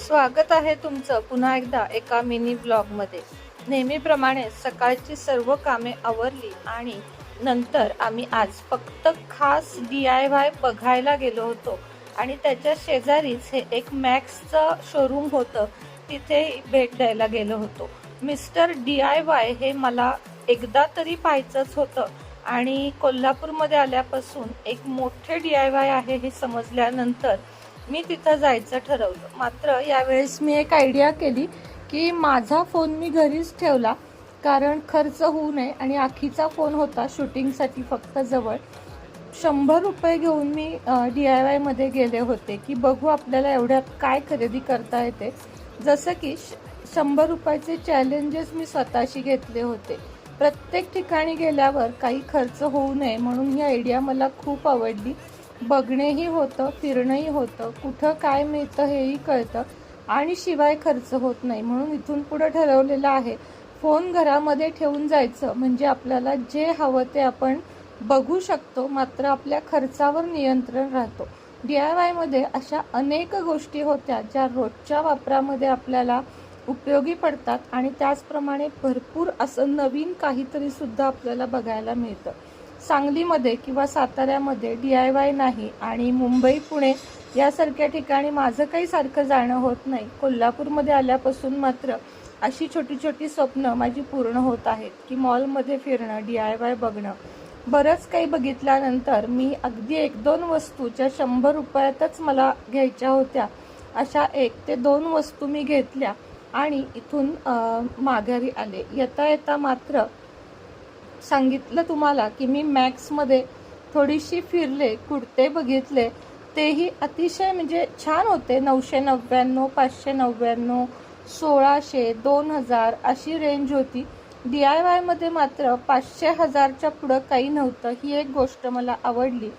स्वागत आहे तुमचं पुन्हा एकदा एका मिनी ब्लॉगमध्ये। नेहमीप्रमाणे सकाळची सर्व कामे आवरली आणि नंतर आम्ही आज फक्त खास DIY बघायला गेलो होतो आणि त्याच्या शेजारीच हे एक मॅक्सचं शोरूम होतं, तिथे भेट द्यायला गेलो होतो। मिस्टर DIY हे मला एकदा तरी पाहायचंच होतं आणि कोल्हापूरमध्ये आल्यापासून एक मोठे DIY आहे हे समजल्यानंतर मी तिथं जायचं ठरवलं। मात्र यावेळेस मी एक आयडिया केली की माझा फोन मी घरीच ठेवला, कारण खर्च होऊ नये आणि आखीचा फोन होता शूटिंगसाठी फक्त जवळ। 100 रुपये घेऊन मी DIY मध्ये गेले होते की बघू आपल्याला एवढ्यात काय खरेदी करता येते। जसं की 100 रुपयाचे चॅलेंजेस मी स्वतःशी घेतले होते। प्रत्येक ठिकाणी गेल्यावर काही खर्च होऊ नये म्हणून ही आयडिया मला खूप आवडली। बघणेही होतं, फिरणंही होतं, कुठं काय मिळतं हेही कळतं आणि शिवाय खर्च होत नाही। म्हणून इथून पुढे ठरवलेलं आहे फोन घरामध्ये ठेवून जायचं, म्हणजे आपल्याला जे हवं ते आपण बघू शकतो, मात्र आपल्या खर्चावर नियंत्रण राहतो। DIY मध्ये अशा अनेक गोष्टी होत्या ज्या रोजच्या वापरामध्ये आपल्याला उपयोगी पडतात आणि त्याचप्रमाणे भरपूर असं नवीन काहीतरी सुद्धा आपल्याला बघायला मिळतं। सांगलीमध्ये किंवा साताऱ्यामध्ये DIY नाही आणि मुंबई पुणे यासारख्या ठिकाणी माझं काही सारखं जाणं होत नाही। कोल्हापूरमध्ये आल्यापासून मात्र अशी छोटी छोटी स्वप्न माझी पूर्ण होत आहेत की मॉलमध्ये फिरणं, DIY बघणं। बरंच काही बघितल्यानंतर मी अगदी 1-2 वस्तू ज्या 100 रुपयातच मला घ्यायच्या होत्या अशा 1 ते 2 वस्तू मी घेतल्या आणि इथून माघारी आले। येता येता मात्र सांगितलं तुम्हाला की मी मॅक्समध्ये थोडीशी फिरले, कुर्ते बघितले, तेही अतिशय म्हणजे छान होते। 999, 599, 1600, 2000 अशी रेंज होती। DIY मध्ये मात्र 500-1000च्या पुढं काही नव्हतं। ही एक गोष्ट मला आवडली।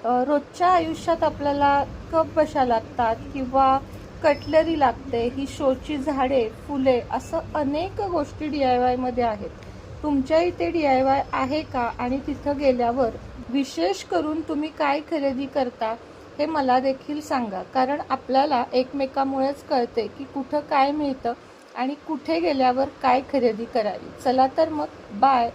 रोजच्या आयुष्यात आपल्याला कप बशा लागतात किंवा कटलरी लागते, ही शोची झाडे, फुले, असं अनेक गोष्टी DIY मध्ये आहेत। तुमच्या इथे DIY आहे का आणि तिथं गेल्यावर विशेष करून तुम्ही काय खरेदी करता हे मला देखील सांगा, कारण आपल्याला एकमेकांमुळेच कळते की कुठं काय मिळतं आणि कुठे गेल्यावर काय खरेदी करावी। चला तर मग बाय।